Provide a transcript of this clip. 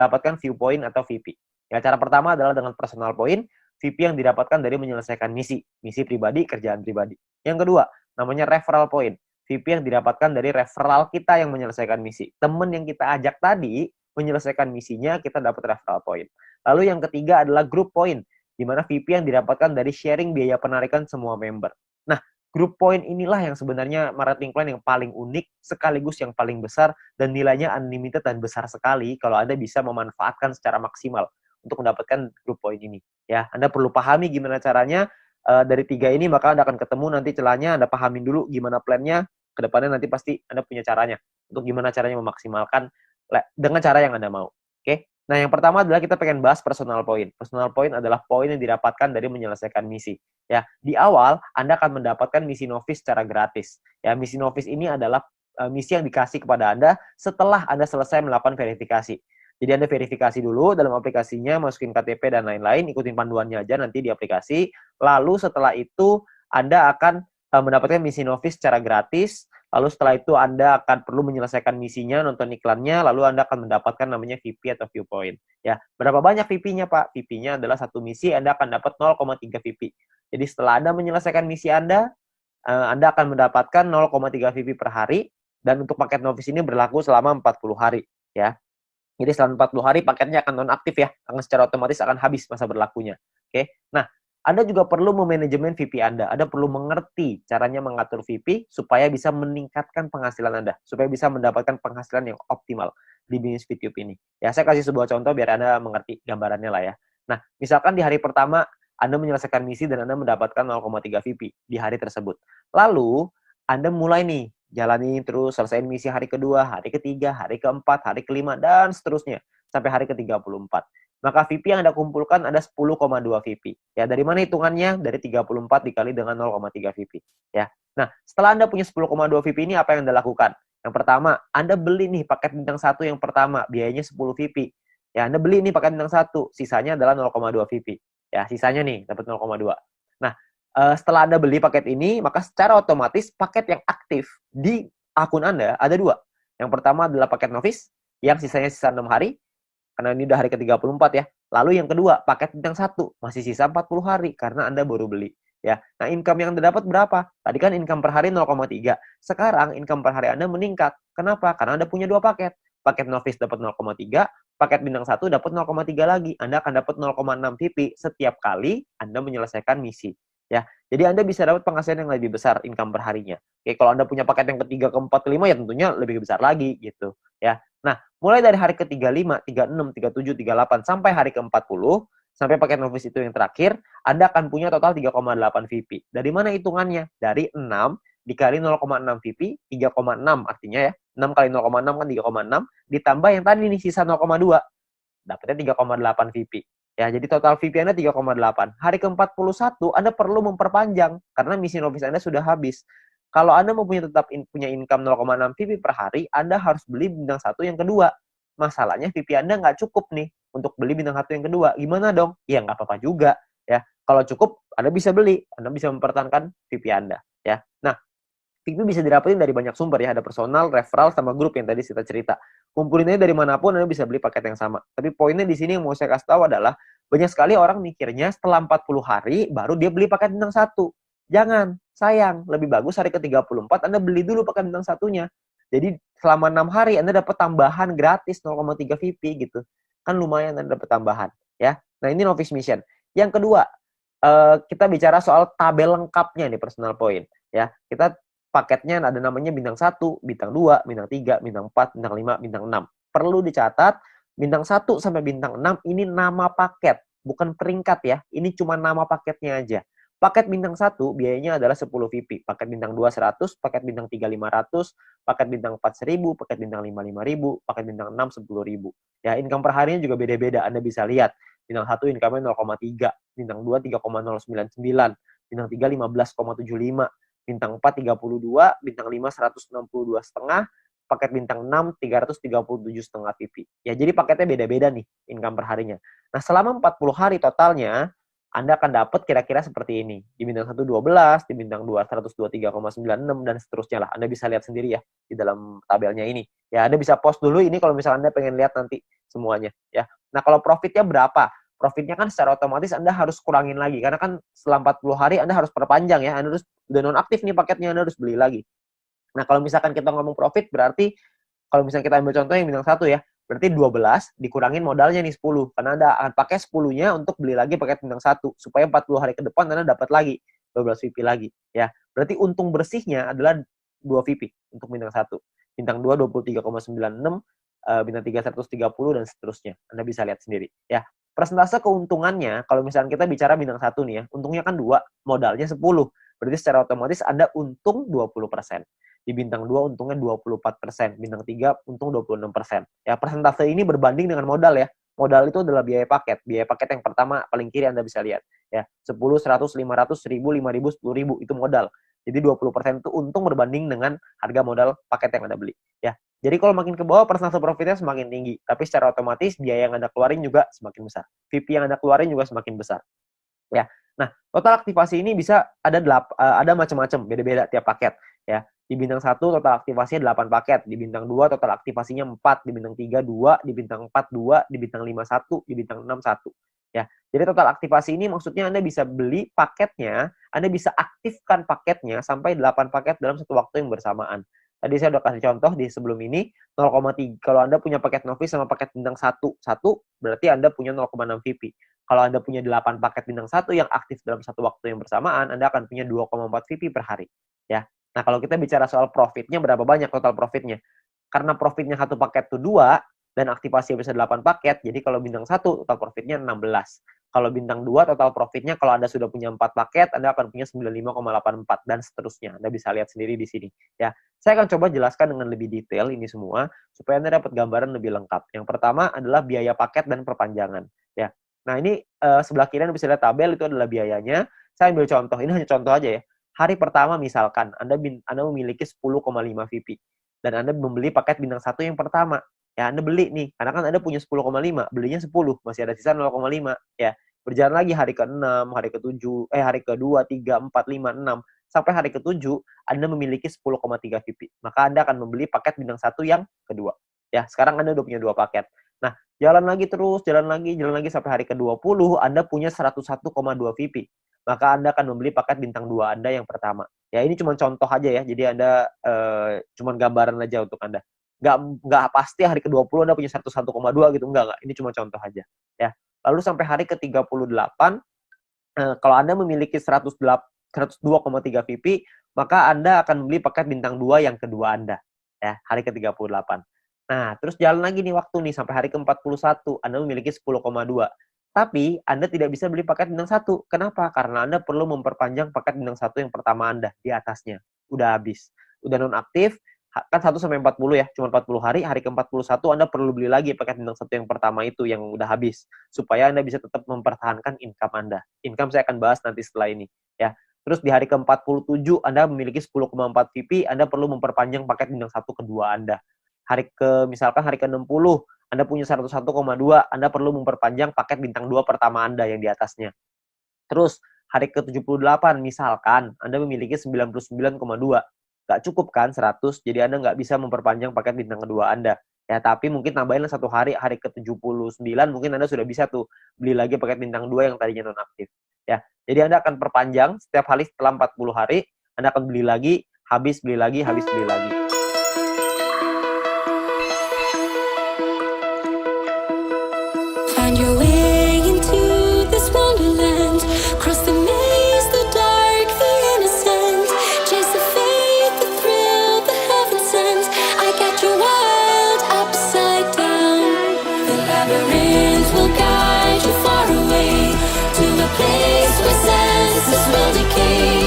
mendapatkan view point atau VP. Ya, cara pertama adalah dengan personal point, VP yang didapatkan dari menyelesaikan misi pribadi, kerjaan pribadi. Yang kedua, namanya referral point. VP yang didapatkan dari referral kita yang menyelesaikan misi. Temen yang kita ajak tadi menyelesaikan misinya, kita dapat referral point. Lalu yang ketiga adalah group point, di mana VP yang didapatkan dari sharing biaya penarikan semua member. Nah, group point inilah yang sebenarnya marketing plan yang paling unik, sekaligus yang paling besar, dan nilainya unlimited dan besar sekali kalau Anda bisa memanfaatkan secara maksimal untuk mendapatkan group point ini. Ya, Anda perlu pahami gimana caranya. Dari 3 ini maka Anda akan ketemu nanti celahnya, Anda pahamin dulu gimana plannya, kedepannya nanti pasti Anda punya caranya untuk gimana caranya memaksimalkan dengan cara yang Anda mau. Oke? Nah, yang pertama adalah kita pengen bahas personal point. Personal point adalah poin yang didapatkan dari menyelesaikan misi. Ya, di awal Anda akan mendapatkan misi novice secara gratis. Ya, misi novice ini adalah misi yang dikasih kepada Anda setelah Anda selesai melakukan verifikasi. Jadi Anda verifikasi dulu dalam aplikasinya, masukin KTP dan lain-lain, ikutin panduannya aja nanti di aplikasi. Lalu setelah itu Anda akan mendapatkan misi novice secara gratis. Lalu setelah itu Anda akan perlu menyelesaikan misinya, nonton iklannya, lalu Anda akan mendapatkan namanya VP atau viewpoint. Ya, berapa banyak VP-nya, Pak? VP-nya adalah satu misi, Anda akan dapat 0,3 VP. Jadi setelah Anda menyelesaikan misi Anda akan mendapatkan 0,3 VP per hari, dan untuk paket novice ini berlaku selama 40 hari. Ya. Jadi selama 40 hari paketnya akan nonaktif ya, akan secara otomatis akan habis masa berlakunya. Oke. Nah, Anda juga perlu memanajemen VP Anda. Anda perlu mengerti caranya mengatur VP supaya bisa meningkatkan penghasilan Anda, supaya bisa mendapatkan penghasilan yang optimal di bisnis YouTube ini. Ya, saya kasih sebuah contoh biar Anda mengerti gambarannya lah ya. Nah, misalkan di hari pertama Anda menyelesaikan misi dan Anda mendapatkan 0,3 VP di hari tersebut. Lalu, Anda mulai nih jalani terus, selesaiin misi hari kedua, hari ketiga, hari keempat, hari kelima, dan seterusnya sampai hari ke-34. Maka VP yang Anda kumpulkan ada 10,2 VP. Ya, dari mana hitungannya? Dari 34 dikali dengan 0,3 VP. Ya. Nah, setelah Anda punya 10,2 VP ini, apa yang Anda lakukan? Yang pertama, Anda beli nih paket bintang 1 yang pertama, biayanya 10 VP. Ya, Anda beli nih paket bintang 1, sisanya adalah 0,2 VP. Ya, sisanya nih dapat 0,2. Nah, setelah Anda beli paket ini, maka secara otomatis paket yang aktif di akun Anda ada 2. Yang pertama adalah paket novice, yang sisanya sisa 6 hari, karena ini udah hari ke-34 ya. Lalu yang kedua, paket bintang 1, masih sisa 40 hari, karena Anda baru beli. Ya. Nah, income yang Anda dapat berapa? Tadi kan income per hari 0,3. Sekarang income per hari Anda meningkat. Kenapa? Karena Anda punya 2 paket. Paket novice dapat 0,3, paket bintang 1 dapat 0,3 lagi. Anda akan dapat 0,6 VP setiap kali Anda menyelesaikan misi. Ya, jadi Anda bisa dapat penghasilan yang lebih besar income per harinya. Oke, kalau Anda punya paket yang ketiga, keempat, kelima ya tentunya lebih besar lagi gitu. Ya. Nah, mulai dari hari ke-35, 36, 37, 38 sampai hari ke-40, sampai paket novice itu yang terakhir, Anda akan punya total 3,8 VP. Dari mana hitungannya? Dari 6 dikali 0,6 VP, 3,6 artinya ya. 6 kali 0,6 kan 3,6, ditambah yang tadi nih sisa 0,2. Dapatnya 3,8 VP. Ya, jadi total VP Anda 3,8. Hari ke-41 Anda perlu memperpanjang karena misi novice Anda sudah habis. Kalau Anda mau tetap punya income 0,6 VP per hari, Anda harus beli bintang 1 yang kedua. Masalahnya VP Anda nggak cukup nih untuk beli bintang 1 yang kedua. Gimana dong? Ya nggak apa-apa juga. Ya, kalau cukup Anda bisa beli, Anda bisa mempertahankan VP Anda. Ya, nah VP bisa didapetin dari banyak sumber ya, ada personal, referral, sama grup yang tadi kita cerita. Kumpulinnya dari manapun Anda bisa beli paket yang sama. Tapi poinnya di sini yang mau saya kasih tahu adalah banyak sekali orang mikirnya setelah 40 hari baru dia beli paket bintang 1. Jangan, sayang. Lebih bagus hari ke-34 Anda beli dulu paket bintang 1-nya. Jadi selama 6 hari Anda dapat tambahan gratis 0,3 VP gitu. Kan lumayan Anda dapat tambahan ya. Nah, ini novice mission. Yang kedua, kita bicara soal tabel lengkapnya nih personal point ya. Kita paketnya ada namanya bintang 1, bintang 2, bintang 3, bintang 4, bintang 5, bintang 6. Perlu dicatat, bintang 1 sampai bintang 6 ini nama paket, bukan peringkat ya. Ini cuma nama paketnya aja. Paket bintang 1 biayanya adalah 10 VP, paket bintang 2 100, paket bintang 3 500, paket bintang 4 1000, paket bintang 5 5000, paket bintang 6 10.000. Ya, income per harinya juga beda-beda. Anda bisa lihat. Bintang 1 income-nya 0,3, bintang 2 3,099, bintang 3 15,75, bintang 4 32, bintang 5 162,5, paket bintang 6 337,5 VP. Ya, jadi paketnya beda-beda nih income per harinya. Nah, selama 40 hari totalnya Anda akan dapat kira-kira seperti ini. Di bintang 1 12, di bintang 2 123,96 dan seterusnya lah. Anda bisa lihat sendiri ya di dalam tabelnya ini. Ya, Anda bisa pause dulu ini kalau misalnya Anda pengen lihat nanti semuanya ya. Nah, kalau profitnya berapa? Profitnya kan secara otomatis Anda harus kurangin lagi karena kan setelah 40 hari Anda harus perpanjang ya. Anda harus udah nonaktif nih paketnya, Anda harus beli lagi. Nah, kalau misalkan kita ngomong profit berarti kalau misalnya kita ambil contoh yang bintang 1 ya, berarti 12 dikurangin modalnya nih 10. Karena Anda akan pakai 10-nya untuk beli lagi paket bintang 1. Supaya 40 hari ke depan Anda dapat lagi 12 VP lagi. Ya, berarti untung bersihnya adalah 2 VP untuk bintang 1. Bintang 2 23,96, bintang 3 130 dan seterusnya. Anda bisa lihat sendiri. Ya, persentase keuntungannya, kalau misalnya kita bicara bintang 1 nih ya, untungnya kan 2, modalnya 10. Berarti secara otomatis Anda untung 20%. Di bintang 2 untungnya 24%, bintang 3 untung 26%. Ya, persentase ini berbanding dengan modal ya. Modal itu adalah biaya paket. Biaya paket yang pertama paling kiri Anda bisa lihat ya. 10, 100, 500, 1000, 5000, 10.000 itu modal. Jadi 20% itu untung berbanding dengan harga modal paket yang Anda beli ya. Jadi kalau makin ke bawah persentase profitnya semakin tinggi, tapi secara otomatis biaya yang Anda keluarin juga semakin besar. VP yang Anda keluarin juga semakin besar. Ya. Nah, total aktivasi ini bisa ada macam-macam, beda-beda tiap paket ya. Di bintang 1 total aktivasinya 8 paket, di bintang 2 total aktivasinya 4, di bintang 3 2, di bintang 4 2, di bintang 5 1, di bintang 6 1. Ya. Jadi total aktivasi ini maksudnya Anda bisa beli paketnya, Anda bisa aktifkan paketnya sampai 8 paket dalam satu waktu yang bersamaan. Tadi saya udah kasih contoh di sebelum ini 0,3. Kalau Anda punya paket novice sama paket bintang 1, berarti Anda punya 0,6 VP. Kalau Anda punya 8 paket bintang 1 yang aktif dalam satu waktu yang bersamaan, Anda akan punya 2,4 VP per hari. Ya. Nah, kalau kita bicara soal profitnya, berapa banyak total profitnya? Karena profitnya satu paket itu 2, dan aktivasi bisa 8 paket, jadi kalau bintang 1, total profitnya 16. Kalau bintang 2, total profitnya kalau Anda sudah punya 4 paket, Anda akan punya 95,84, dan seterusnya. Anda bisa lihat sendiri di sini. Ya, saya akan coba jelaskan dengan lebih detail ini semua, supaya Anda dapat gambaran lebih lengkap. Yang pertama adalah biaya paket dan perpanjangan. Ya. Nah, ini sebelah kiri Anda bisa lihat tabel, itu adalah biayanya. Saya ambil contoh, ini hanya contoh aja ya. Hari pertama misalkan Anda memiliki 10,5 VP dan Anda membeli paket bintang 1 yang pertama. Ya, Anda beli nih, karena kan Anda punya 10,5, belinya 10, masih ada sisa 0,5 ya. Berjalan lagi hari ke-6, hari ke-7, hari ke-2, 3, 4, 5, 6 sampai hari ke-7 Anda memiliki 10,3 VP. Maka Anda akan membeli paket bintang 1 yang kedua. Ya, sekarang Anda udah punya 2 paket. Nah, jalan lagi terus, jalan lagi sampai hari ke-20 Anda punya 101,2 VP. Maka Anda akan membeli paket bintang 2 Anda yang pertama. Ya, ini cuma contoh aja ya. Jadi Anda cuma gambaran aja untuk Anda. Nggak pasti hari ke-20 Anda punya 101,2 gitu. Enggak. Ini cuma contoh aja. Ya. Lalu sampai hari ke-38, kalau Anda memiliki 102,3 VP, maka Anda akan membeli paket bintang 2 yang kedua Anda. Ya, hari ke-38. Nah, terus jalan lagi nih waktu nih, sampai hari ke-41, Anda memiliki 10,2. Tapi Anda tidak bisa beli paket bintang 1. Kenapa? Karena Anda perlu memperpanjang paket bintang 1 yang pertama Anda di atasnya. Udah habis. Udah nonaktif, kan 1 sampai 40 ya, cuma 40 hari, hari ke-41 Anda perlu beli lagi paket bintang 1 yang pertama itu yang udah habis. Supaya Anda bisa tetap mempertahankan income Anda. Income saya akan bahas nanti setelah ini. Ya. Terus di hari ke-47 Anda memiliki 10,4 VP, Anda perlu memperpanjang paket bintang 1 kedua Anda. Misalkan hari ke-60 Anda punya 101,2, Anda perlu memperpanjang paket bintang 2 pertama Anda yang di atasnya. Terus hari ke-78 misalkan Anda memiliki 99,2. Nggak cukup kan 100, jadi Anda nggak bisa memperpanjang paket bintang kedua Anda. Ya, tapi mungkin tambahinlah 1 hari, hari ke-79 mungkin Anda sudah bisa tuh beli lagi paket bintang 2 yang tadinya nonaktif. Ya, jadi Anda akan perpanjang setiap hari setelah 40 hari, Anda akan beli lagi, habis beli lagi, habis beli lagi. Find your way into this wonderland. Cross the maze, the dark, the innocent. Chase the faith, the thrill, the heaven sent. I got you wild upside down. The labyrinth will guide you far away to a place where senses will decay.